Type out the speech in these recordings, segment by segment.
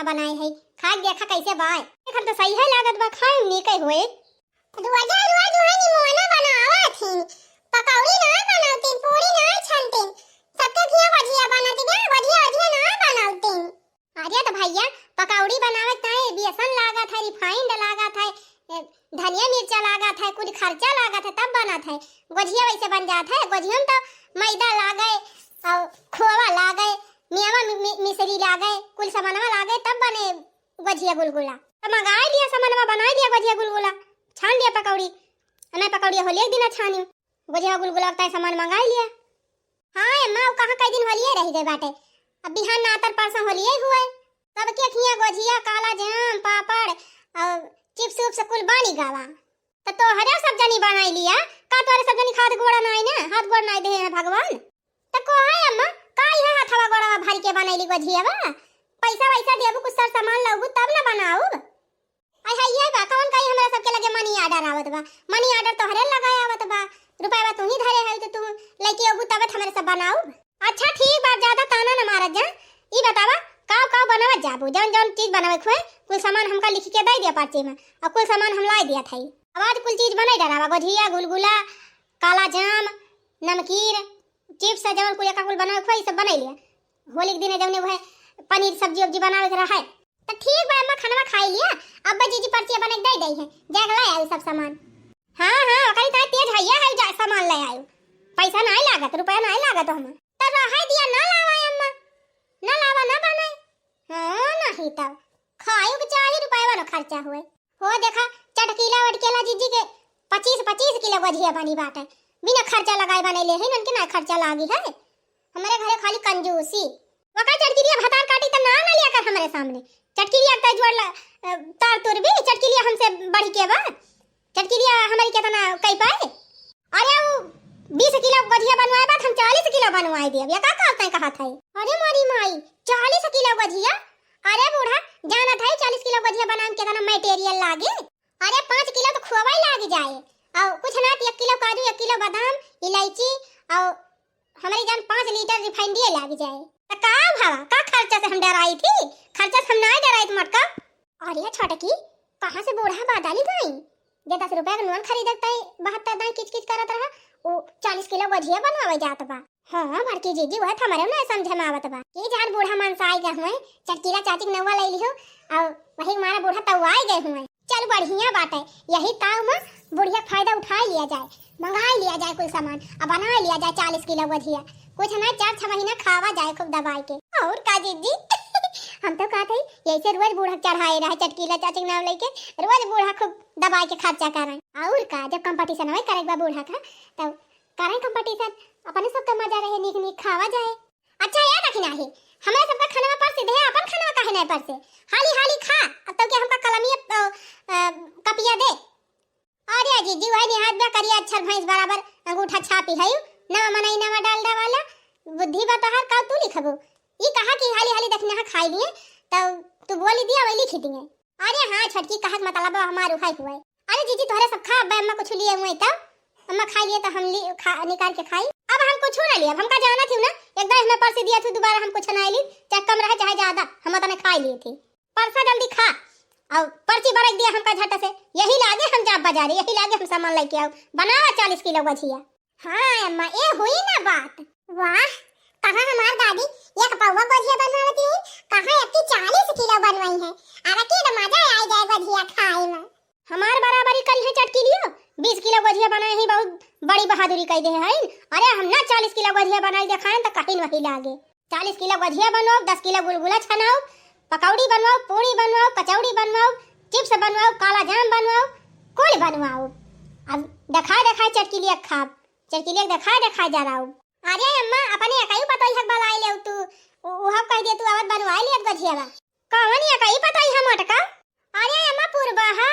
वाला बनाए है। खा देखा कैसे बाय देखा तो सही है लागत बा खाए नी कई होए। दुआजा दुआ दुआ नी मोना बनावत थी पकौड़ी ना बनावती पूरी ना छनती सबके घिया भजिया बनाती ना भजिया भजिया ना बनावती। अरे तो भैया पकौड़ी बनावत है बेसन लागत है रिफाइंड लागत है धनिया मिर्चा लागत है कुछ खर्चा लागत है तब बनत है। गोजिया वैसे बन जात है। गोजिया में तो मैदा लागे और खोवा लागे मियावा मिसरी लागे कुल सामानवा लागे तब बने गोजिया गुलगुला। तो मंगा लिया सामानवा बना लिया गोजिया गुलगुला छान लिया पकौड़ी मैं पकौड़ी होली एक दिन छानी गोजिया गुलगुला का सामान मंगा लिया। हाँ अम्मा कहाँ कई दिन होलिए रह गए बाटे अब बिहान नातर परसों होलिए हुए सबके खिया गोजिया काला जाम पापड़ और चिप्स उप्स कुल बानी गावा तो हरे सब जनी बनाई लिया का तोरे सब जनी खाद गोड़ा नाई ना हाथ गोड़ नाई दे भगवान तो को है अम्मा काई है हाथवा गोड़ा भर के बनाईली गोजियावा पैसा वैसा देबू कुछ सर सामान लाऊबू तब ना बनाऊ। आई है ये बा कौन कई हमरा सबके लगे मनी ऑर्डर आवत बा मनी ऑर्डर तो हरे लगाया आवत बा रुपया तू ही धरे है तो तू लेके आबू तब हमरे सब बनाऊ। अच्छा ठीक बा ज्यादा ताना ना मारत जा ई बतावा काव काव बनावत जाबू जौन जौन चीज बनावे खोए कुल सामान हमका लिख के दे दिया पर्ची में और कुल सामान हम लाई दिया थई आवाज कुल चीज बनाई डरावा गोजिया गुलगुला काला जाम नमकीन चिप्स जौन कुल का कुल बनावे खोए सब बनाई लिया। होली के दिन जौने वह पनीर सब्जी उब्जी बनावे के रहा है तो ठीक बा अम्मा खाना खाई लिया अब्बा जी पर्ची बना के दे है जाग ला आयो सब सामान। हां हां कहीं ता तेज हैया है जा सामान ले आयो पैसा नहीं लागत रुपया नहीं लागत हम तो रहा दिया ना लावा अम्मा ना लावा ना बनाए। हां नहीं तब खायो के 40 रुपया वाला खर्चा हुए हो देखा चटकीला वटकेला जीजी के 25 किलो गोजिया बनी बाटे बिना खर्चा लगाए बने ले है उनके ना खर्चा लागी है हमारे घरे खाली कंजूसी वका चटकीलिया भतार काटी त ना ना लिया कर हमारे सामने चटकीलिया का जोड़ तार तुर भी चटकीलिया हमसे बढ़ के बा चटकीलिया हमारी कितना कई पाए। अरे वो 20 किलो गोजिया बनवाए बात हम 40 किलो बनवाए दिया या का कहते हैं कहा था। अरे मारी माई 40 किलो गोजिया अरे बूढ़ा जाना था 40 किलो गोजिया बनाने के कितना मटेरियल लागे। अरे 5 किलो तो खोवा ही लाग जाए और कुछ ना 1 किलो काजू 1 किलो बादाम इलायची और हमारी जान 5 लीटर रिफाइंड लाग जाए तो का भावा का खर्चा से हम डराई थी खर्चा से हम ना डराई थी मटका। अरे छोटकी कहां से बूढ़ा बादाली गई जे 10 रुपया का नून खरीदता है 72 दाई किच किच करत रहा वो 40 किलो गोजिया बनवावे जात बा। हां बड़की जीजी वह हमारे ना समझ में आवत बा कि जान बूढ़ा मनसाई गए हुए चटकीला चाची के नवा ले लियो और वही हमारा बूढ़ा तवाई गए हुए चल बढ़िया बात है यही काम में बुढ़िया फायदा उठा लिया जाए मंगा लिया जाए कुल सामान अब बना लिया जाए 40 किलो गोजिया कुछ ना 4-6 महीना खावा जाए खूब दबाई के। और का जीजी हम तो कहते ऐसे रोज बूढ़ा चढ़ाए रहे चटकीला चाची नाम लेके रोज बूढ़ा खूब दबाई के खर्चा करें और का जब कंपटीशन होए करे बूढ़ा का तब करें कंपटीशन अपने सबका मजा रहे निक निक खावा जाए। अच्छा याद रखना है हमारे सबका खाना पर से दे अपन खाना काहे नहीं पर से हाली हाली खा अब तो के हमका कलमिया कपिया दे। अरे जीजी वही हाथ में करिया अच्छा भैंस बराबर अंगूठा छापी है ना मनाई ना डालडा वाला बुद्धि बतहर का तू लिखबो ई कहा कि हाली हाली देखने हा खाई लिए तब तू बोली दिया वही लिख दिए। अरे हां छटकी कहा मतलब हमार उखाई हुआ अरे जीजी तोहरे सब खा अम्मा कुछ लिए हुए तब अम्मा खा लिए तो हम निकाल के खाई अब हम कुछ ना लिए हमका जाना थी ना एक बार हमें पर्सी दिया थी दोबारा हम कुछ ना ली चाहे कम रहे चाहे ज्यादा हम तने खा लिए थे परसा जल्दी खा और पर्ची भर दिया हमका झट से यही लागे हम जा बाजार यही लागे हम सामान लेके आओ बनावा 40 किलो गोजिया। हां अम्मा ये हुई ना बात वाह कहां हमार दादी एक पौवा गोजिया बनवाती है कहां एक 40 किलो बनवाई है अरे की मजा आ जाए गोजिया खाए में हमार बराबरी करी है चटकीलियो 20 किलो गोजिया बनाए ही बहुत बड़ी बहादुरी कह दे है। अरे हम ना 40 किलो गोजिया बनाई दिखाएं तो कहीं वही लागे 40 किलो गोजिया बनाओ 10 किलो गुलगुला छनाओ पकौड़ी बनवाओ पूरी बनवाओ कचौड़ी बनवाओ चिप्स बनवाओ काला जाम बनवाओ कुल बनवाओ अब दिखा चटकीलिया खा चटकीलिया दिखा जा रहा हूं। अरे अम्मा अपने कई पता ही बलाई ले तू वो कह दे तू आवत बनवाई ले गोजियावा कौन ये कई पता ही हम अटका। अरे अम्मा पुरबहा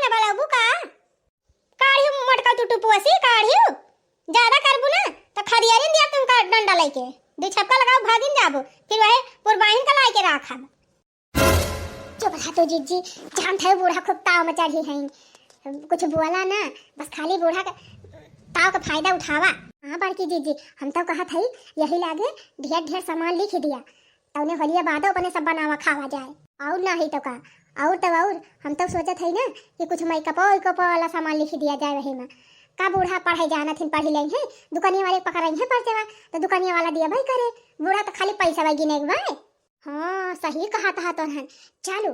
न बलाबू का काढ़ियो मटका टूटू पोसी काढ़ियो ज्यादा करबू ना तो खरियारी दिया तुम का डंडा लेके दो छक्का लगाओ भागिन जाबो फिर वही पुरबाहिन का लाके राखा। चुप रहा तो जीजी जान था बूढ़ा खूब ताव में चढ़ी है कुछ बोला ना बस खाली बूढ़ा का ताव का फायदा उठावा। हाँ बड़की जीजी हम तो कहा था यही लागे ढेर ढेर सामान लिख दिया तौने होलिया बादो अपने सब बनावा खावा जाए। और नहीं तो का और तो और हम तो सोचत है ना कि कुछ मेकअप वाला सामान लिख दिया जाए वही में। का बूढ़ा पढ़े जाना थिन पढ़ी लें है, दुकानिया वाले पकड़ रही है परचे बा तो दुकानिया वाला दिया भाई करे, बूढ़ा तो खाली पैसा भाई गिने भाई। हाँ सही कहा था तो है। चलो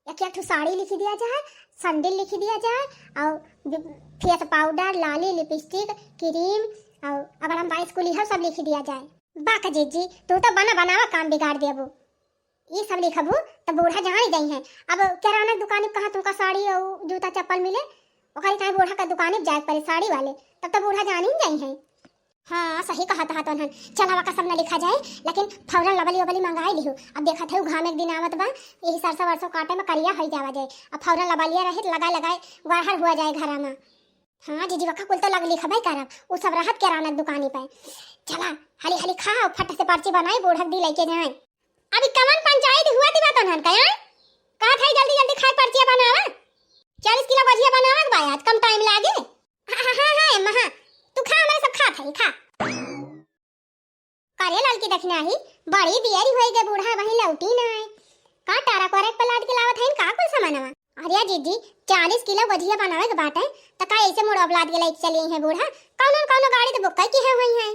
एक साड़ी लिख दिया जाए, सैंडल लिख दिया जाए और फेस पाउडर, लाली, लिपस्टिक, क्रीम और अगर हम बाई स्कूल है सब लिख दिया जाए। बाक जीजी तू तो बनावा काम बिगाड़ देबू, ये सब लिखबू तो बूढ़ा जान ही गई है। अब किराना दुकान कहाँ तुमका साड़ी और जूता चप्पल मिले, ओकरी कहीं बूढ़ा का दुकान जाए पड़े साड़ी वाले, तब तो बूढ़ा जान ही गई है। हाँ सही कहा था तो चलावा का सब न लिखा जाए, लेकिन फौरन लबली वबली मंगाई लिहू। अब देखा थे घाम एक दिन आवत बा, यही सरसों वरसों काटे में करिया हो जावा जाए। अब फौरन लबलिया रहे लगाए गड़हर हुआ जाए घर में। हाँ जीजी वक्का कुल तो लग लिखा भाई करब, वो सब रहत किराना दुकानी पे। चला हली हली खाओ, फट से पर्ची बनाई बूढ़ा दी लेके जाए। अभी कमन पंचायत हुआ थी बात नन कया कहा था जल्दी जल्दी खाए पर्चियां बनावा, 40 किलो भजिया बनावा के भाई आज कम टाइम लागे। हां महा तू खा, हमारे सब खा था खा। कारे लाल की दखना ही बड़ी बियारी होई गए, बूढ़ा वही लौटी ना है। का टारा कोरे पलाट के लावत है का कुल सामानवा। अरे जीजी 40 किलो भजिया बनावे के बात है त का ऐसे मोड़ अपलाद के लाइक चली है बूढ़ा, कौन गाड़ी तो बुक की है हुई है।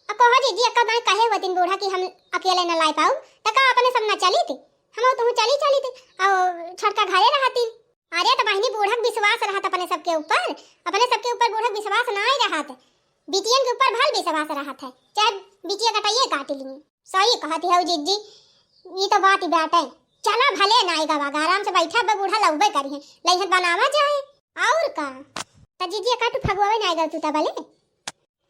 अब कहो जीजी अक्का मैं कहे वतिन बूढ़ा कि हम अकेले न लाई पाऊ त का अपने सब न चली थी, हम तो चली थी और छड़का घरे रहती। अरे तो बहनी बूढ़ा विश्वास रहत अपने सबके ऊपर बूढ़ा विश्वास ना ही रहत, बिटियन के ऊपर भल विश्वास रहत है, चाहे बिटिया कटाइए काट ली। सही कहती है जीजी, ये तो बात ही बात है। चला भले ना आएगा बागा आराम से बैठा बा बूढ़ा लौबे करी है लइहत बनावा जाए और का त जीजी का तू फगवावे ना आएगा तू त भले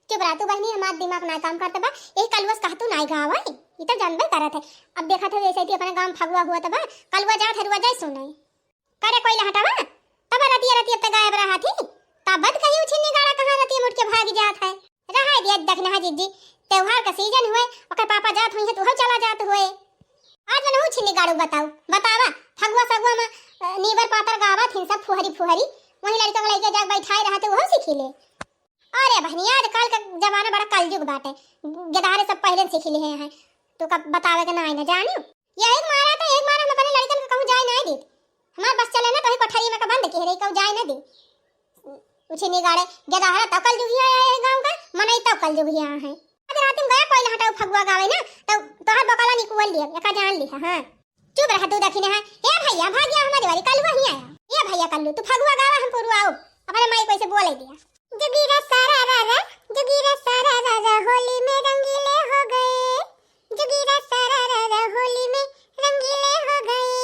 चुप रहा तू बहनी, हमारा दिमाग ना काम करता बा। यही कलवस कह तू ना आएगा आवा ये तो जानबे करत है। अब देखा था जैसे अपने गांव फगवा हुआ तबा कलवा जा थरुआ जाए सुनाई करे कोई हटावा तब रतिया अब तक गायब रहा थी, तब बद कहीं उछिनी गाड़ा कहां रतिया मुड़ के भाग जात है। रहा दिया देखना है जीजी त्योहार का सीजन हुए ओकर पापा जात हुई है तू चला जात हुए आज न उछिनी गाड़ू बतावा फगवा सगवा में नीबर पातर गावा थी सब फुहरी वही लड़का को लेके जाके बैठाए रहते वो सीखी ले। अरे बहनी आजकल का जमाना बड़ा कलयुग बाटे, गदारे सब पहले सीख लिए हैं तो कब बतावे के ना जानियो। ये एक मारा हम अपने लड़कन को कहूं जाए ना दी, हमार बस चले ना तो ही कोठरी में का बंद के रे कहूं जाए ना दी। उछे निगाड़े गदारा तो कलयुग है गांव का मनई तो कलयुग है। आज रात में गया कोई हटाओ फगवा गावे ना तो तोहर बकला निकुल लिया एका जान लिया। हां चुप रह तू दखिने है। ए भैया भाग गया हमारे वाली कलवा ही आया। ए भैया कल्लू तू फगवा गावा हम पुरु आओ अपने माई कैसे बोले दिया। जोगीरा सारा रारा होली में रंगीले हो गए, जोगीरा सारा रारा होली में रंगीले हो गए।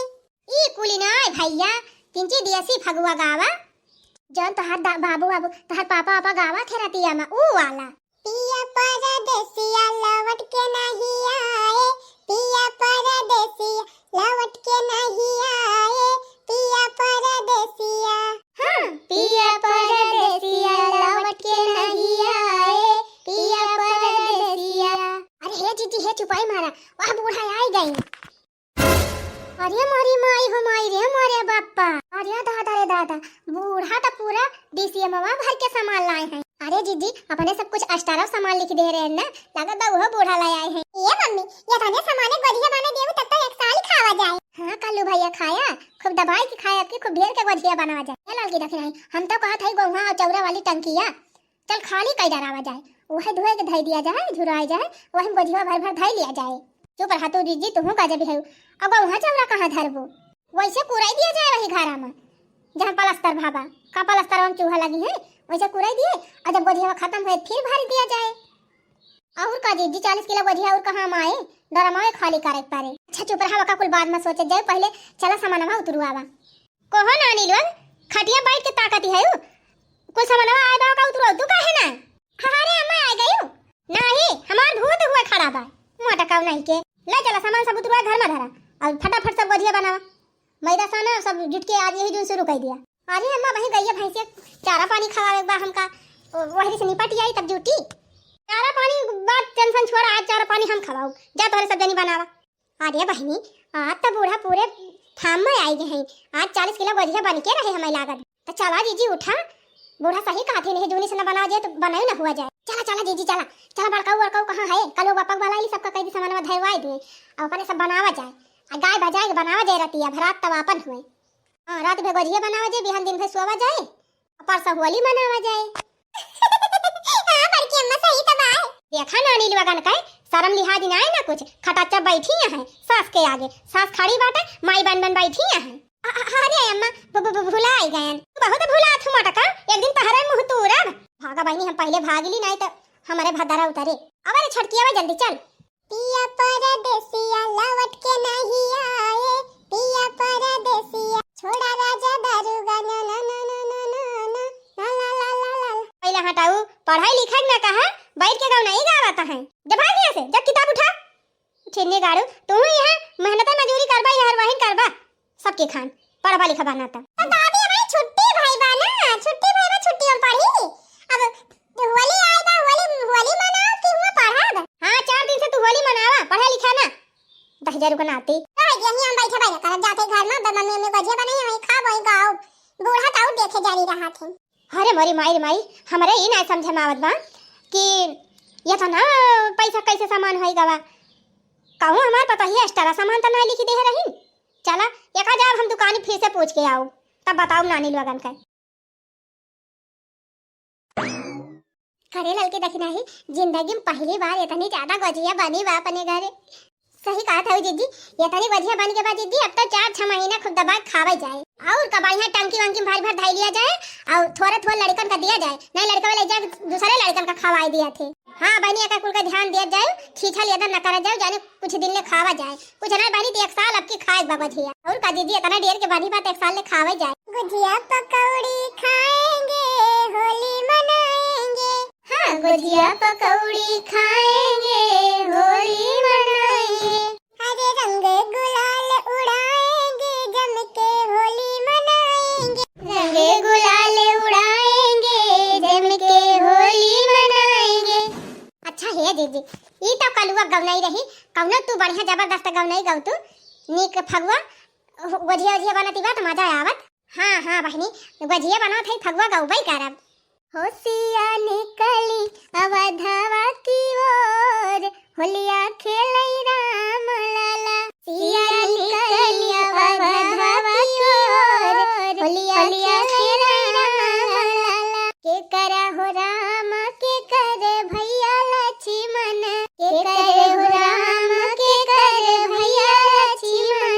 ई कुली ना भैया किंची देसी फगवा गावा जौन तोहर बाबू तोहर पापा गावा थे रतिया में ऊ वाला। पिया परदेसिया लौट के नहीं आए, पिया परदेसिया लौट के नहीं आए, पिया परदेसिया। हां पिया परदेसिया लौट के नहीं आए, पिया परदेसिया। अरे हे जीजी हे चुपाई मारा वह बूढ़ा आई गई। अरे मारी माई हो माई रे मारे बाप्पा, अरे दादा बूढ़ा तो पूरा डीसीएमवा भर के सामान लाए हैं। अरे जीजी अपने सब कुछ अष्टारव सामान लिख दे रहे हैं ना, लगता वो बूढ़ा लाए आए हैं। ये मम्मी ये थाने सामान गोदिया बना देऊ तब तो एक साल खावा जाए। हां कल्लू भैया खाया खूब दबाई के खाया के खूब ढेर के गोदिया बनावा जाए। लाल की रख रहे हम तो कहा था गोहा और चौरा वाली टंकिया चल खाली कई डरावा जाए, वह धोए के धई दिया जाए झुराई जाए वही गोदिया भर धई लिया जाए। चुप रहा तू जीजी तू का जब है अब वहां चौरा कहां धरबो वैसे कुराई दिया जाए वही घरा में जहां पलस्तर भाबा का पलस्तर में चूहा लगी है वैसे कुराई दिए और जब गोदिया खत्म हुए फिर भर दिया जाए। और का जीजी 40 किलो गोदिया और कहां आए डरमा में खाली करे पारे। अच्छा चुप रहा का कुल बाद में सोचे जाए, पहले चला सामानवा उतरुआवा कोहो नानी लोग खटिया बैठ के ताकती है कुल सामानवा आए बा का उतरो तू काहे ना। अरे अम्मा आ गई नहीं हमार भूत हुआ खड़ा बा मोटा काऊ नहीं के ले चला सामान सब उतरुआ घर में धरा और फटाफट सब गोदिया बनावा मैदा साना सब जुट के आज यही दिन शुरू कर दिया। अरे अम्मा वही गईया भैंसिया चारा पानी खवावे बा हमका वही से निपट आई तब जुटी चारा पानी बात टेंशन छोड़ आज चारा पानी हम खवाऊ जा तोरे सब जनी बनावा। अरे बहनी आज तो बूढ़ा पूरे थाम में आई गए हैं, आज 40 किलो गोदिया बन के रहे हमें लागत तो चला जीजी उठा बूढ़ा सही कहा थे नहीं जूनी से न बना जाए तो बनाई ना हुआ जाए। चला चला जीजी चला चला बड़काऊ बड़काऊ कहाँ है कलो बापक वाला ही सबका कई सामान में धरवाई दिए और अपने सब बनावा जाए आ गाय बजाए के बनावा जाए रतिया भरात तवापन हुए। हां रात में गोजिया बनावा जाए बिहान दिन भर सोवा जाए परसों होली मनावा जाए। हां बड़की अम्मा सही तो बात देखा नानी लगन का शर्म लिहाज ना है ना कुछ खटाचा बैठी है सास के आगे सास खड़ी बाटे माई बन बन बैठी है। अरे अम्मा भुला आई गयन बहुत भुला थू मटका एक दिन तहरे मुंह तूरब भागा बहनी हम पहले भागली नहीं तो हमारे भदरा उतरे। अब अरे छटकिया जल्दी चल। पिया परदेसिया लौट के नहीं आए पिया परदेसिया छोड़ा राजा दारूगा ना ना ना ना ना ना ना ला ला ला ला पहले हटाऊ पढ़ाई लिखाई ना कहा बैठ के गाँव नहीं गावता है जब भाग यहाँ से जब किताब उठा छिन्नी गाड़ू तू यहाँ मेहनत मजदूरी करबा यार वहीं करबा सबके खान पढ़वा लिखा बनाता तो दादी हमारी छुट्टी भाई बाना छुट्टी भाई बा छुट्टी हम पढ़ी अब होली आई बा होली मनाओ कि हुआ पढ़ाब। हां 4 दिन से तू होली मनावा पढ़ा लिखा ना 10,000 रुपया नाती भाई यहीं हम बैठे बैठे कर जाते घर में मम्मी में गजे बनाई वहीं खा वहीं गाओ बूढ़ा ताऊ देखे जारी रहा थे। अरे मरी माई हमरे ई ना समझ में आवत बा कि ये तो ना पैसा कैसे सामान होई गवा कहूं हमार पता ही एक्स्ट्रा सामान तो ना लिखी दे रही। चला एक जब हम दुकान फिर से पूछ के आओ तब बताओ नानी लगन का करे ललके देखना ही जिंदगी में पहली बार इतनी ज्यादा गजिया बनी बा अपने घरे। सही कहा था जीजी ये तनी गजिया बन के बाद जीजी अब तो 4-6 महीना खुद दबा खावा जाए और कबाई टंकी वंकी भर भर धाई लिया जाए और थोड़ा लड़कन का दिया जाए नहीं लड़का वाले जाए दूसरे लड़कन का खवाई दिया थे। हाँ बहनी का कुल का ध्यान दिया जाए छीछा लिया न करा जाए जाने कुछ दिन ले खावा जाए कुछ ना बहनी तो 1 साल अब की खाए बाबा झिया और का दीदी इतना देर के बाद ही बात 1 साल ले खावा जाए। गुजिया पकौड़ी खाएंगे होली मनाएंगे। हाँ गुजिया पकौड़ी खाएंगे होली मनाएंगे हरे रंग गुलाल उड़ाएंगे जम के होली मनाएंगे रंग गुलाल उड़ाएंगे जम के होली मनाएंगे। अच्छा है दीदी ई तो कलुआ गवनाई रही कौनो तू बढ़िया जबरदस्त गवनाई गौ तू नीक फगवा गजिया बनाती बात मजा आवत। हाँ बहनी गजिया बनावत है फगवा गौबई करब। होशिया निकली अवधवा की ओर होलिया खेलई राम लाला सिया निकली अवधवा की ओर होलिया खेलई राम लाला के करा हो राम के करे भैया लक्ष्मण के करे हो राम के करे भैया लक्ष्मण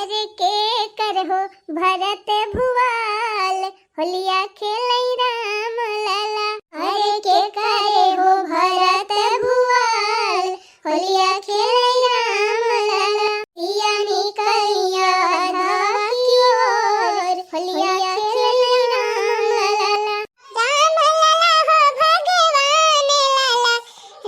अरे के कर हो भरत भुवाल होलिया खेलई राम लाला अरे के करे हो भरत भुवाल होलिया खेलई राम लाला सिया निकलिया अधवा की ओर होलिया खेलई राम लाला। राम लाला हो भगवान लाला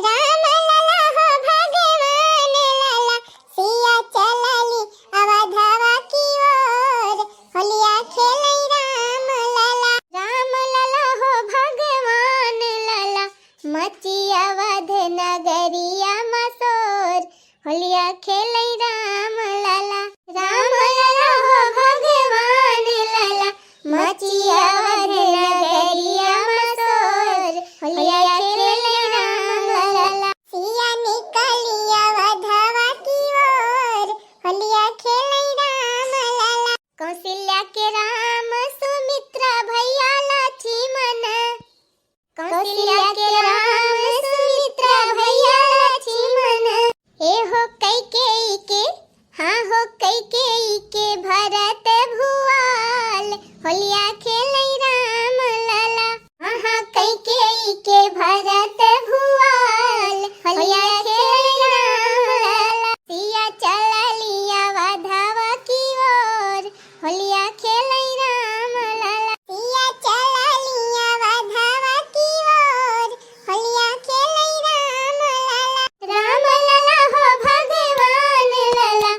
राम लाला हो भगवान लाला सिया चलली अवधवा की ओर होलिया खेलई राम लाला। राम लाला हो भगवान लाला मची अवध नगरिया मसोर होलिया खेलई राम लाला। राम लाला हो भगवान लाला मची अवध नगरिया मसोर होलिया खेलई राम लाला सिया निकली अवधवा की ओर होलिया खेलई राम लाला। कौशल्या के राम सुमित्रा भैया लक्ष्मण कौशल्या के राम सुमित्रा भैया लक्ष्मण ए हो कैकेयी के हाँ हो कैकेयी के भरत भुवाल होलिया खेलई राम लाला। हाँ कैकेयी के भरत भुवाल होलिया खेलई राम लाला सिया चललिया अवधवा की ओर होलिया खेलई राम लाला सिया चललिया अवधवा की ओर होलिया खेलई राम लाला। राम लाला हो भगवान लाला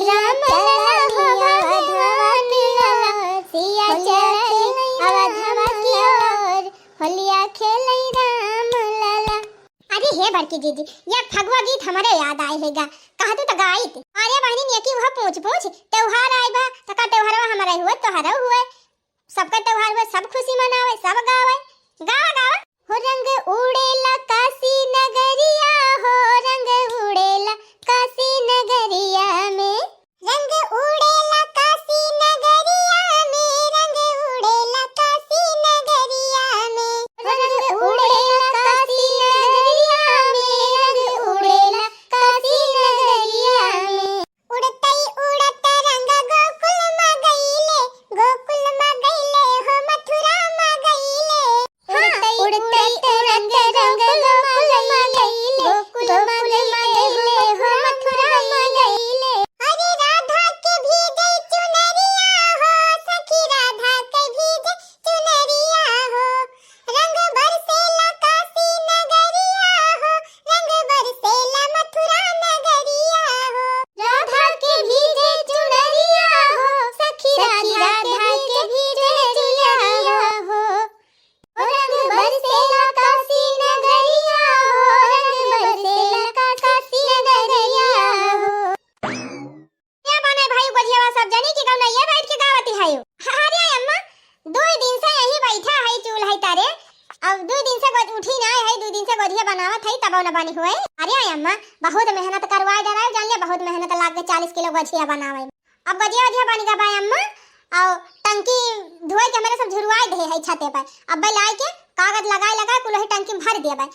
राम लाला हो भगवान लाला सिया चलली अवधवा की ओर होलिया खेलई राम लाला। अरे हे बड़की दीदी ये फगवा गीत हमारे याद आए हैगा कहा तू तो गाई थी। अरे बहनी ने की वह पूछ त्योहार आए बा तो का त्योहारवा हमारा हुआ तोहरा हुआ सबका त्योहार में सब खुशी मनावे, सब गावे, गावा गावा। हो रंग उड़ेला काशी नगरिया, हो रंग उड़ेला काशी नगरिया में, रंग उड़ेला काशी नगरिया में, रंग उड़ेला काशी नगरिया में, रंग उड़ेला काशी नगरिया में, रंग उड़ेला काशी नगरिया में। उड़तई उड़त रंग गोकुल में गईले, गोकुल में गईले हो मथुरा में गईले। उड़तई उड़त रंग गोकुल में गईले, गोकुल में गईले हो मथुरा में गईले। अरे राधा के भीजे चुनरिया हो, सखी राधा के भीजे चुनरिया हो, रंग बरसेला काशी नगरिया हो, रंग बरसेला मथुरा नगरिया हो। राधा के भीजे चुनरिया हो, सखी राधा के भीजे चुनरिया हो, रंग बरसेला काशी नगरिया हो, रंग बरसेला काशी नगरिया हो। क्या बने भाई गोझिया सब जानी कि गाँव नहीं बैठ के गावती है। अरे अम्मा 2 दिन से यही बैठा है चूल है तारे, अब 2 दिन से उठी ना है, 2 दिन से गोझिया बनावत है तब न बनी हुए। अरे अम्मा बहुत मेहनत करवाए जा रहा है, जान ले बहुत मेहनत लाग के 40 किलो गोझिया बनावे। अब गोझिया गोझिया बन गया भाई अम्मा, और टंकी धोए के हमारे सब झुरवाए दे है छते पर। अब भाई लाए के कागज लगाए लगाए कुल टंकी में भर दिया भाई,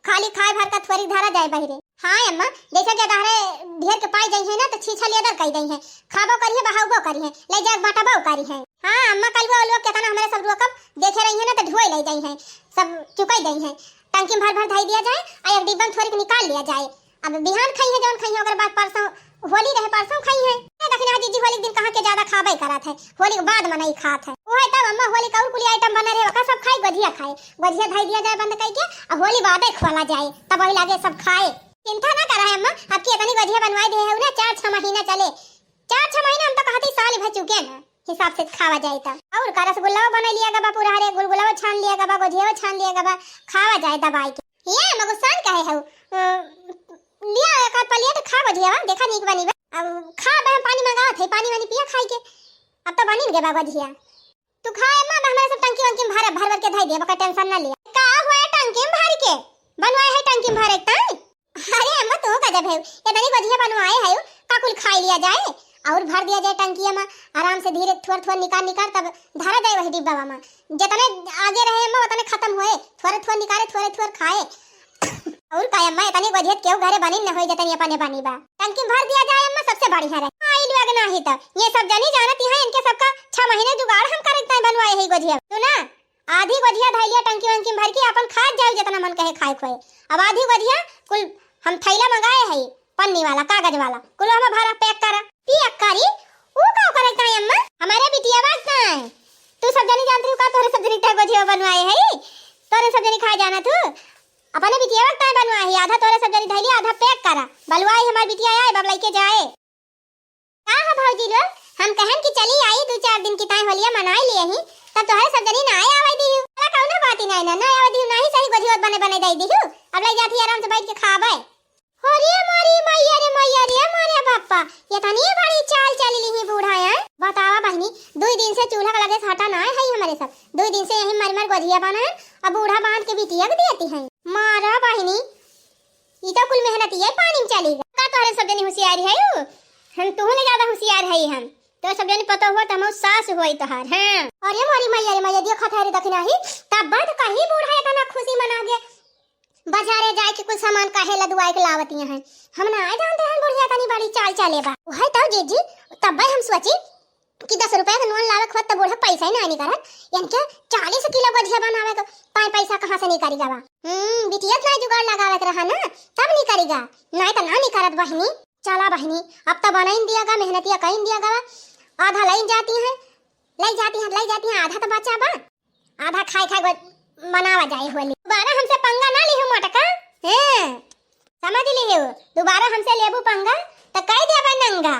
खाली खाए भर का थोड़ी धारा जाए बहिरे। हाँ अम्मा जैसे कि अधारे ढेर के पाई जाई है ना तो छीछा लेदर कई गई है, खाबो करिए बहावबो करी है, ले जाके बाटबो करी है। हाँ अम्मा कलवा लोग केतना हमारे सब रोकब देखे रही है ना तो ढोई ले जाई है, सब चुकाई गई है, टंकी में भर भर धाई दिया जाए और एक डिब्बा में थोड़ी निकाल लिया जाए। अब बिहान खाई है जौन खाई है, अगर बात परसों होली रहे परसों खाई है। दक्षिणा जीजी होली दिन कहां के ज्यादा खाबे करत है, होली के बाद मनाई खात है। ओए तब अम्मा होली का और कुली आइटम बना रहे ओका सब खाई, गोझिया खाए, गोझिया धाई दिया जाए बंद कई के और होली बादे खवाला जाए, तब वही लागे सब खाए। चिंता ना करा है अम्मा, आपकी इतनी गोझिया बनवाई दे है ना 4-6 महीना चले, 4-6 महीना हम तो कहते साल भर चुके ना हिसाब से खावा जाए ता। और का रसगुल्ला बना लिया गबा, पूरा हरे गुलगुला छान लिया गबा, गोझिया छान लिया गबा, खावा जाए दबाई के। ये मगुसान कहे है लिया एक आध पलिया तो खा गोझिया देखा नीक बनी बा। अब खा बे पानी मंगावत है, पानी वानी पिया खाई के, अब तो बनी गए बा गोझिया। तू खा अम्मा हमारे सब टंकी वंकी में भर भर के धाई दे, बका टेंशन ना ले। का हुआ टंकी में भर के बनवाए है, टंकी में भर एक ताई। अरे अम्मा तू का जब है इतनी गोझिया बनवाए है का कुल खा लिया जाए और भर दिया जाए टंकी में, आराम से धीरे थोड़ा थोड़ा निकाल तब धारा जाए वही डिब्बा में, जितने आगे रहे अम्मा उतने खत्म हुए, थोड़े थोड़े निकाले थोड़े थोड़े खाए। और का अम्मा इतनी गोझिया क्यों घरे बनी न होई जतनी अपने बनी बा, टंकी भर दिया जाए अम्मा सबसे बढ़िया रहे। आई लोग ना ही तो ये सब जानी जानती है, इनके सबका 6 महीने जुगाड़ हम करते हैं बनवाए है गोझिया। तू ना आधी गोझिया धैलिया टंकी वंकी भर के अपन खा जाए जितना मन कहे खाए खोए। अब आधी गोझिया कुल हम थैला मंगाए है पन्नी वाला कागज वाला, कुल हम भरा पैक करा पिया करी। ऊ का करता है अम्मा हमारे बिटिया बात ना है, तू सब जानी जानती हो का तोरे सब जनी गोझिया बनवाए है, तोरे सब जनी खा जाना तू अपने बिटिया वक्त बनवाए है, आधा तोरे सब जनी धैलिया आधा पैक करा बलवाए हमारी बिटिया आए बबलाई के जाए। का है भौजी लोग हम कहन कि चली आई 2-4 दिन की ताई होलिया मनाई लिए ही, तब तोहरे सब जनी ना आवे दी होला कौनो बात ही ना ना आवे दी नहीं सही गोझिया बने दई दी अब ले जाती आराम से बैठ के खाबे। होरिया मोरी मैया रे मारे बापा ये तनी बड़ी चाल चली ली बूढ़ा है। बतावा बहनी 2 दिन से चूल्हा का लगे हटा ना है हमारे सब, 2 दिन से यही मरमर गोझिया बना है, अब बूढ़ा बांध के बिटिया भी देती है। मारा बहनी ई तो कुल मेहनत ये पानी में चलेगा का तोरे सब जनी होशियारी है, हम तू ने ज्यादा होशियार है, हम तो सब जनी पता हुआ हम सास होई तहार। हां अरे मोरी मैया रे मैया देखा था रे दखना ही तब बाद कहीं बूढ़ा इतना खुशी मना गया बाजारे जाए के कुछ सामान काहे लदवाए के लावती हैं, हम ना आए जानते हैं बुढ़िया तनी बड़ी चाल चलेबा वही तो जीजी। तब भाई हम सोची कि 10 रुपए का नोन लावे खत तो बूढ़ा पैसा ही नहीं करत, यानी 40 किलो गोझिया बनावे तो 5 पैसा कहां से नहीं करेगा बा। बिटिया ना जुगाड़ लगावे के रहा ना तब नहीं करेगा, नहीं तो ना नहीं करत बहनी। चला बहनी अब तो बनाइन दियागा मेहनतिया कहीं दियागा, आधा ले जाती हैं आधा तो बचा बा, आधा खाए बनावा जाए होली। दोबारा हमसे पंगा ना लिहो मोटका, हैं समझ लिहो, दोबारा हमसे लेबू पंगा तो कह देबा नंगा।